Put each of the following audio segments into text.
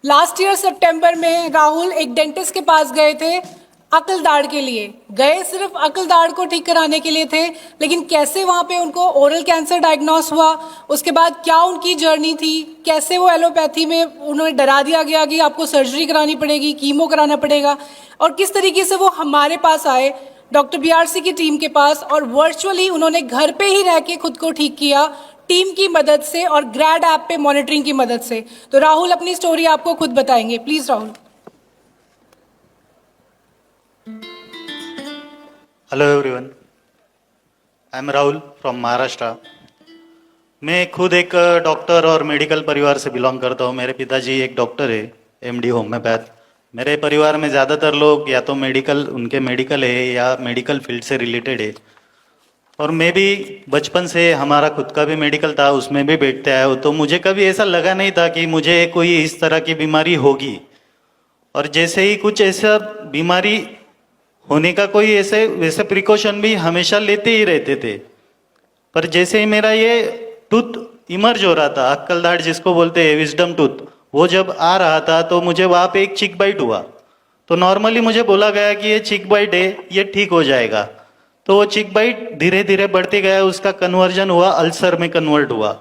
Last year सितंबर में राहुल एक dentist के पास गए थे अकल दाढ़ के लिए। गए सिर्फ अकल दाढ़ को ठीक कराने के लिए थे, लेकिन कैसे वहां पे उनको ओरल कैंसर डायग्नोस हुआ, उसके बाद क्या उनकी जर्नी थी, कैसे वो एलोपैथी में उन्हें डरा दिया गया कि आपको सर्जरी करानी पड़ेगी, कीमो कराना पड़ेगा, और किस तरीके से वो हमारे पास आए डॉक्टर बीआरसी की टीम के पास, और वर्चुअली उन्होंने घर पे ही रह के खुद को ठीक किया टीम की मदद से और ग्रैड ऐप पे मॉनिटरिंग की मदद से। तो राहुल अपनी स्टोरी आपको खुद बताएंगे। Please Rahul. Hello everyone, I am Rahul from Maharashtra. मैं खुद एक डॉक्टर और मेडिकल परिवार से बिलोंग करता हूँ। मेरे पिताजी एक डॉक्टर है, एमडी होम्योपैथ। मेरे परिवार में ज़्यादातर लोग या तो उनके मेडिकल है या मेडिकल फील्ड से रिलेटेड है, और मैं भी बचपन से हमारा खुद का भी मेडिकल था, उसमें भी बैठते आया हूँ। तो मुझे कभी ऐसा लगा नहीं था कि मुझे कोई इस तरह की बीमारी होगी, और जैसे ही कुछ ऐसा बीमारी होने का कोई वैसे प्रिकॉशन भी हमेशा लेते ही रहते थे। पर जैसे ही मेरा ये टूथ इमर्ज हो रहा था, अक्कल दाढ़ जिसको बोलते हैं, विजडम टूथ, वो जब आ रहा था तो मुझे वहाँ पे एक चिक बाइट हुआ। तो नॉर्मली मुझे बोला गया कि ये चिक बाइट है, ये ठीक हो जाएगा। तो वो चिक बाइट धीरे धीरे बढ़ते गया, उसका कन्वर्जन हुआ, अल्सर में कन्वर्ट हुआ।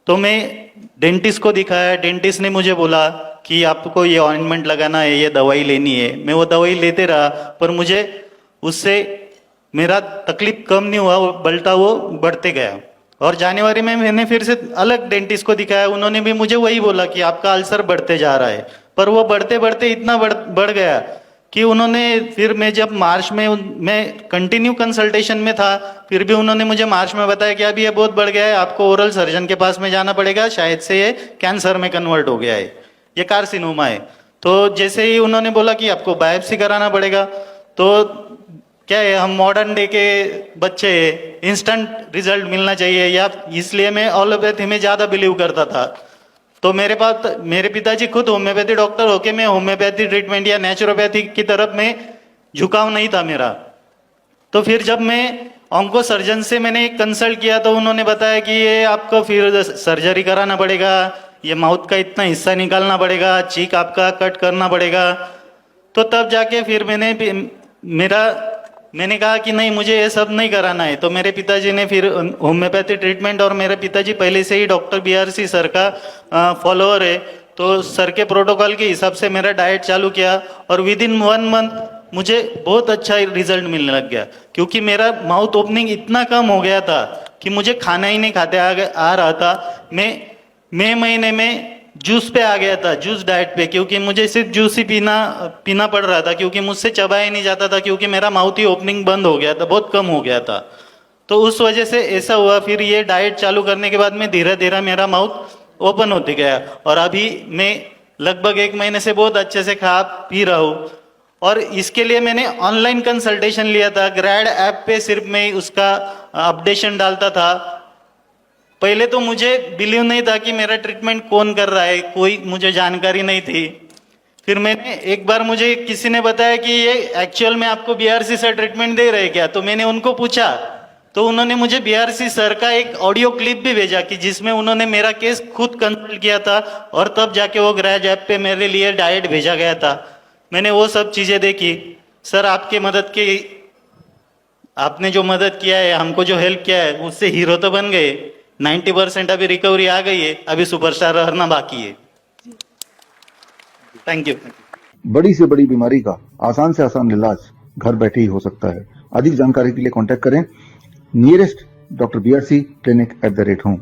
तो मैं डेंटिस्ट को दिखाया। डेंटिस्ट ने मुझे बोला कि आपको ये ऑइंटमेंट लगाना है, ये दवाई लेनी है। मैं वो दवाई लेते रहा, पर मुझे उससे मेरा तकलीफ कम नहीं हुआ, वो बढ़ते गया। और जनवरी में मैंने फिर से अलग डेंटिस्ट को दिखाया। उन्होंने भी मुझे वही बोला कि आपका अल्सर बढ़ते जा रहा है। पर वो बढ़ते बढ़ते इतना बढ़ गया कि उन्होंने फिर मैं जब मार्च में मैं कंटिन्यू कंसल्टेशन में था, फिर भी उन्होंने मुझे मार्च में बताया कि अभी ये बहुत बढ़ गया है, आपको ओरल सर्जन के पास में जाना पड़ेगा, शायद से ये कैंसर में कन्वर्ट हो गया है, ये कार्सिनोमा है। तो जैसे ही उन्होंने बोला कि आपको बायोप्सी कराना पड़ेगा, तो क्या है, हम मॉडर्न डे के बच्चे, इंस्टेंट रिजल्ट मिलना चाहिए, या इसलिए मैं एलोपैथी में ज़्यादा बिलीव करता था। तो मेरे पिताजी खुद होम्योपैथी डॉक्टर होके मैं होम्योपैथी ट्रीटमेंट या नेचुरोपैथी की तरफ में झुकाव नहीं था मेरा। तो फिर जब मैं ऑन्को सर्जन से मैंने कंसल्ट किया, तो उन्होंने बताया कि ये आपको फिर सर्जरी कराना पड़ेगा, ये माउथ का इतना हिस्सा निकालना पड़ेगा, चीक आपका कट करना पड़ेगा। तो तब जाके फिर मैंने कहा कि नहीं, मुझे ये सब नहीं कराना है। तो मेरे पिताजी ने फिर होम्योपैथी ट्रीटमेंट, और मेरे पिताजी पहले से ही डॉक्टर बीआरसी सर का फॉलोअर है, तो सर के प्रोटोकॉल के हिसाब से मेरा डाइट चालू किया, और विद इन 1 मंथ मुझे बहुत अच्छा रिजल्ट मिलने लग गया। क्योंकि मेरा माउथ ओपनिंग इतना कम हो गया था कि मुझे खाना ही नहीं खाते आ रहा था। मैं मई महीने में जूस पे आ गया था, जूस डाइट पे, क्योंकि मुझे सिर्फ जूस ही पीना पड़ रहा था, क्योंकि मुझसे चबाया नहीं जाता था, क्योंकि मेरा माउथ ही ओपनिंग बंद हो गया था, बहुत कम हो गया था। तो उस वजह से ऐसा हुआ। फिर ये डाइट चालू करने के बाद में धीरे धीरे मेरा माउथ ओपन होते गया, और अभी मैं लगभग 1 महीने से बहुत अच्छे से खा पी रहा हूँ। और इसके लिए मैंने ऑनलाइन कंसल्टेशन लिया था, ग्रैड ऐप पे सिर्फ मैं उसका अपडेशन डालता था। पहले तो मुझे बिलीव नहीं था कि मेरा ट्रीटमेंट कौन कर रहा है, कोई मुझे जानकारी नहीं थी। फिर मैंने एक बार, मुझे किसी ने बताया कि ये एक्चुअल में आपको बीआरसी सर ट्रीटमेंट दे रहे क्या। तो मैंने उनको पूछा, तो उन्होंने मुझे बीआरसी सर का एक ऑडियो क्लिप भी भेजा कि जिसमें उन्होंने मेरा केस खुद कंसल्ट किया था, और तब जाके वो ग्रैड ऐप पे मेरे लिए डाइट भेजा गया था। मैंने वो सब चीज़ें देखी। सर आपने जो मदद किया है, हमको जो हेल्प किया है, उससे हीरो तो बन गए। 90% अभी रिकवरी आ गई है, अभी सुपरस्टार रहना बाकी है। Thank you. बड़ी से बड़ी बीमारी का आसान से आसान इलाज घर बैठे ही हो सकता है। अधिक जानकारी के लिए कांटेक्ट करें nearest doctor BRC clinic @home।